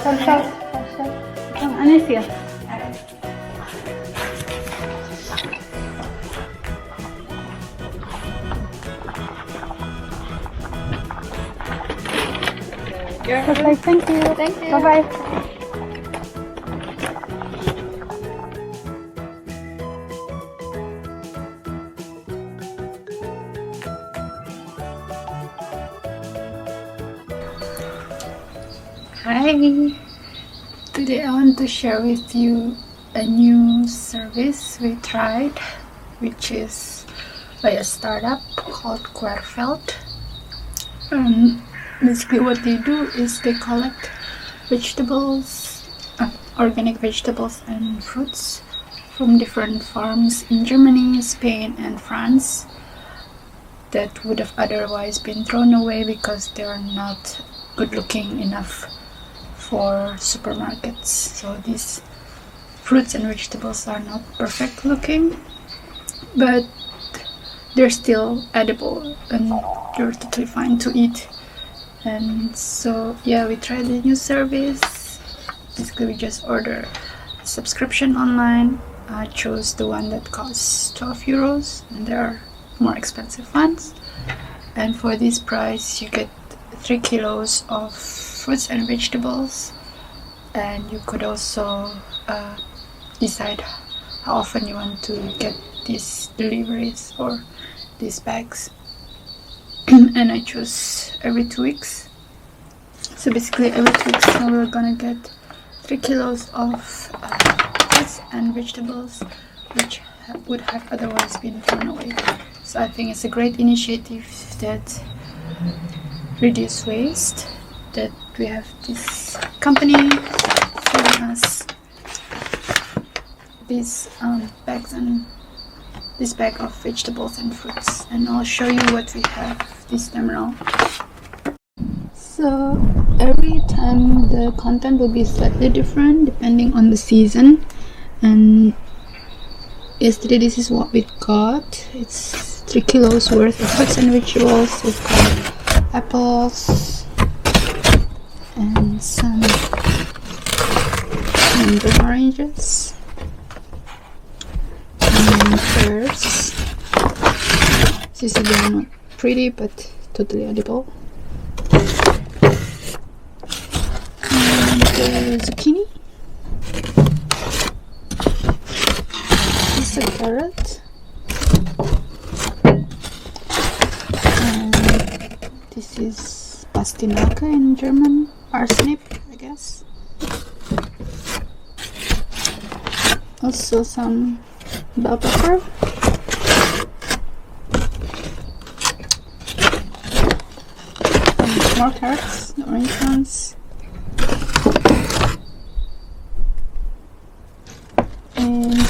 Ang ano siya? Okay, thank you. Thank you. Bye-bye. Hi. Today I want to share with you a new service we tried, which is by a startup called Querfeld. Basically what they do is they collect vegetables, organic vegetables and fruits from different farms in Germany, Spain and France that would have otherwise been thrown away because they are not good looking enough for supermarkets. So these fruits and vegetables are not perfect looking, but they're still edible and they're totally fine to eat. And so yeah, we tried the new service. Basically we just order a subscription online. I chose the one that costs 12 euros, and there are more expensive ones. And for this price you get 3 kilos of fruits and vegetables, and you could also decide how often you want to get these deliveries or these bags. And I choose every 2 weeks. So basically every 2 weeks now we're gonna get 3 kilos of fruits and vegetables which would have otherwise been thrown away. So I think it's a great initiative that reduce waste, that we have this company selling us these bags and this bag of vegetables and fruits, and I'll show you what we have this time around. So every time the content will be slightly different depending on the season, and yesterday this is what we got. It's 3 kilos worth of fruits and vegetables. We've got apples and some mango oranges and pears. This is again not pretty but totally edible. And zucchini. This is a carrot. And this is pastinake in German. Parsnip, I guess. Also some bell pepper. Some more carrots, the orange ones. And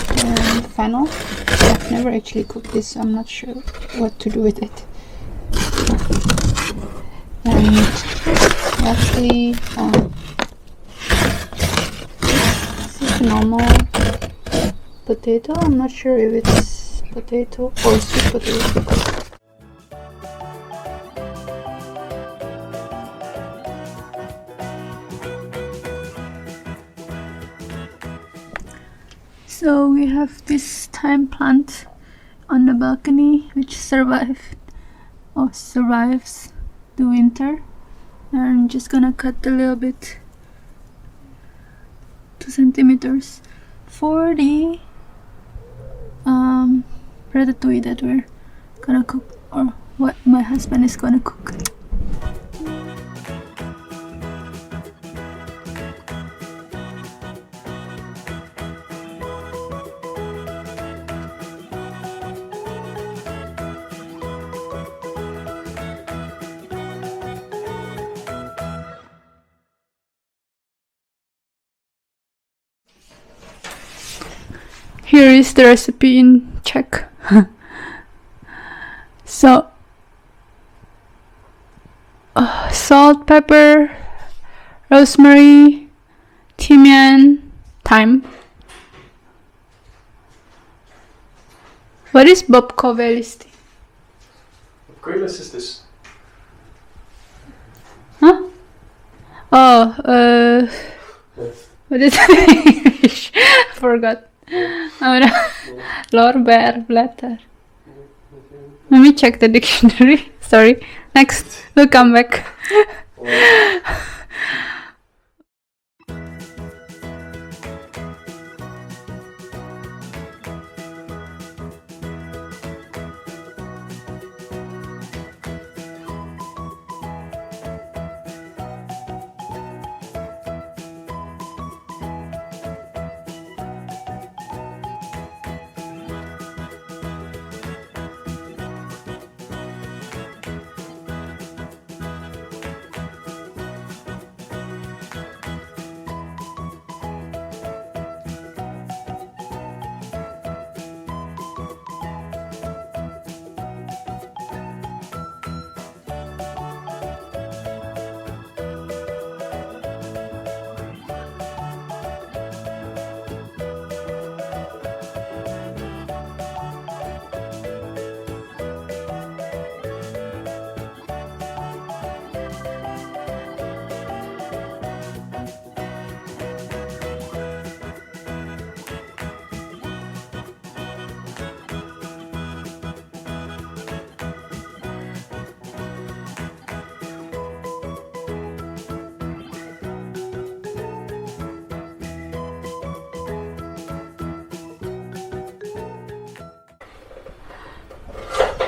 fennel. I've never actually cooked this, so I'm not sure what to do with it. And lastly, this is normal potato. I'm not sure if it's potato or sweet potato. So we have this thyme plant on the balcony which survives the winter. And I'm just gonna cut a little bit, 2 centimeters, for the ratatouille that we're gonna cook, or what my husband is gonna cook. Here is the recipe in Czech. So, salt, pepper, rosemary, thyme, thyme. What is bobkové listy? Bobkové list is this. Huh? Oh, What is it in English? Forgot. Lorbeerblätter. Let me check the dictionary. Sorry. Next, we'll come back.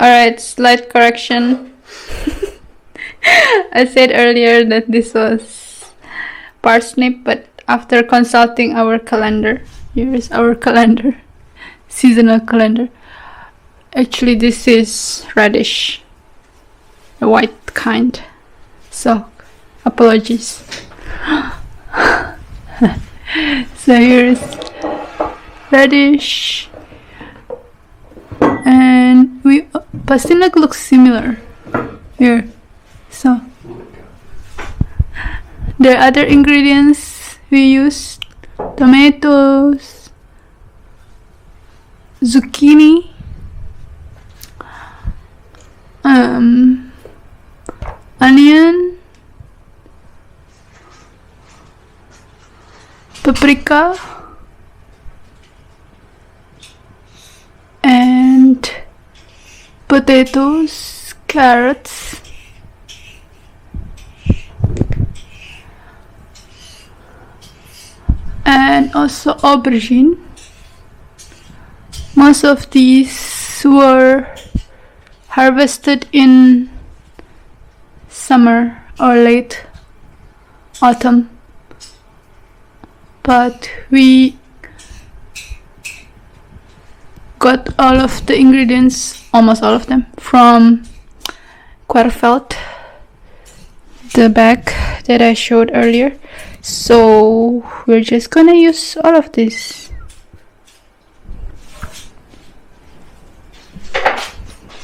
Alright, slight correction. I said earlier that this was parsnip, but after consulting our calendar, here is our calendar, seasonal calendar. Actually, this is radish, the white kind. So, apologies. So here is radish. And pastinak looks similar here. So there are other ingredients we used: tomatoes, zucchini, onion, paprika, and potatoes, carrots, and also aubergine. Most of these were harvested in summer or late autumn, but we got all of the ingredients, almost all of them, from Querfeld, the bag that I showed earlier. So we're just gonna use all of this.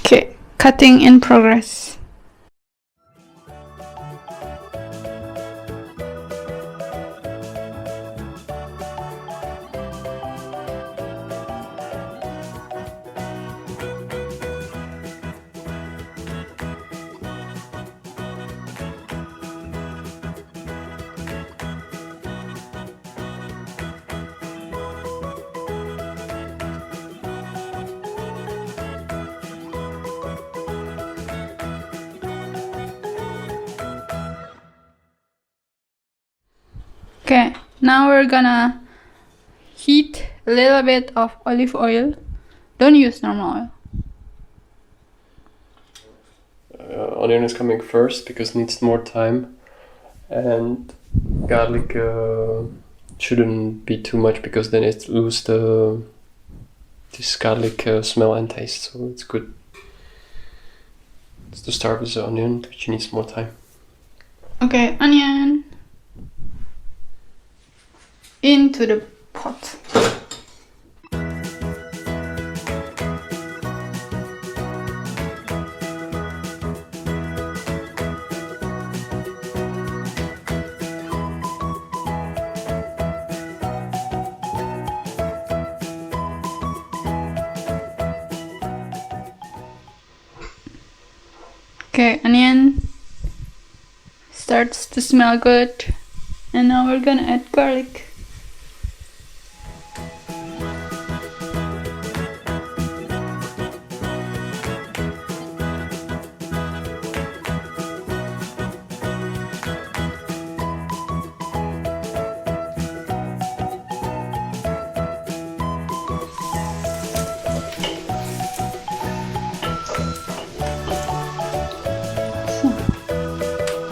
Okay, cutting in progress. Okay, now we're gonna heat a little bit of olive oil. Don't use normal oil. Onion is coming first because it needs more time, and garlic shouldn't be too much because then it loses this garlic smell and taste. So it's good. To start with the onion, which needs more time. Okay, onion into the pot. Okay, onion starts to smell good, and now we're gonna add garlic.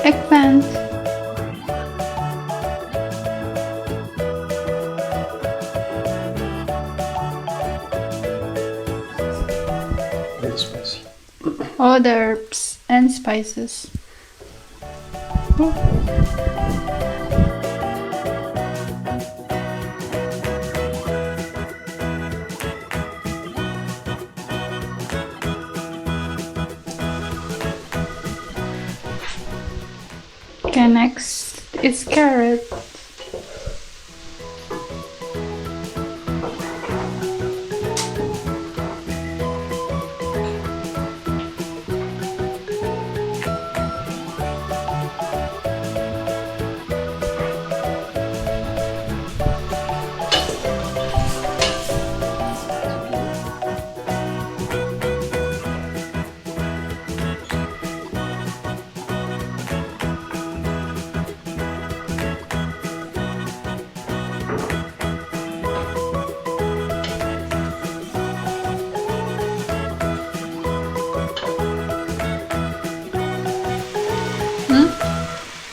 eggplant, Very spicy. all the herbs and spices. Okay, next is carrot.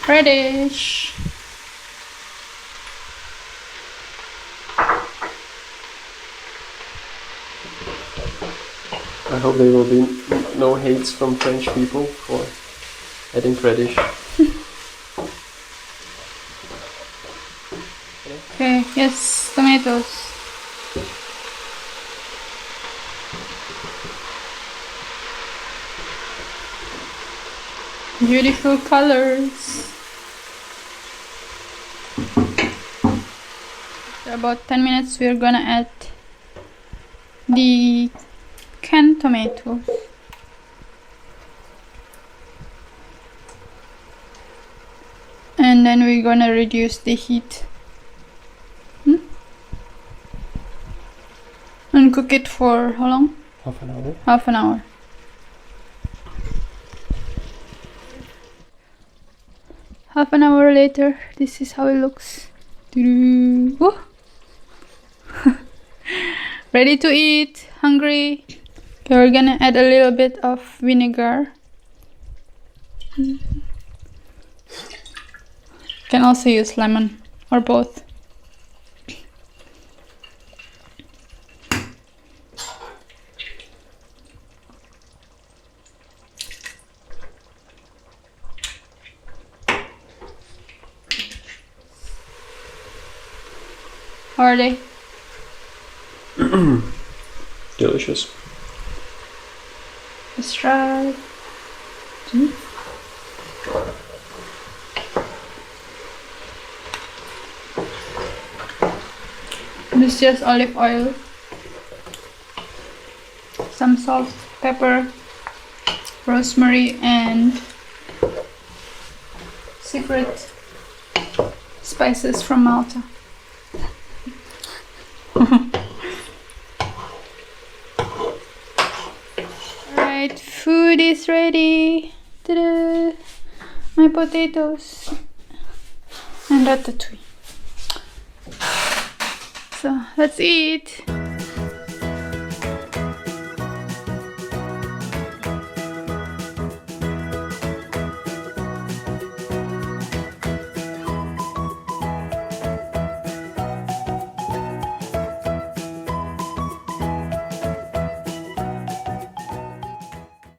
Radish. I hope there will be no hates from French people for adding radish. Okay, yes, tomatoes. Beautiful colors. After about 10 minutes, we're gonna add the canned tomatoes. And then we're gonna reduce the heat. And cook it for how long? Half an hour. Half an hour. Half an hour later, this is how it looks. Woo! Ready to eat. Hungry. Okay, we're gonna add a little bit of vinegar. Can also use lemon or both. How are they? Delicious. Let's try. This is just olive oil, some salt, pepper, rosemary, and secret spices from Malta. Alright, food is ready. Ta-da! My potatoes and ratatouille. So let's eat.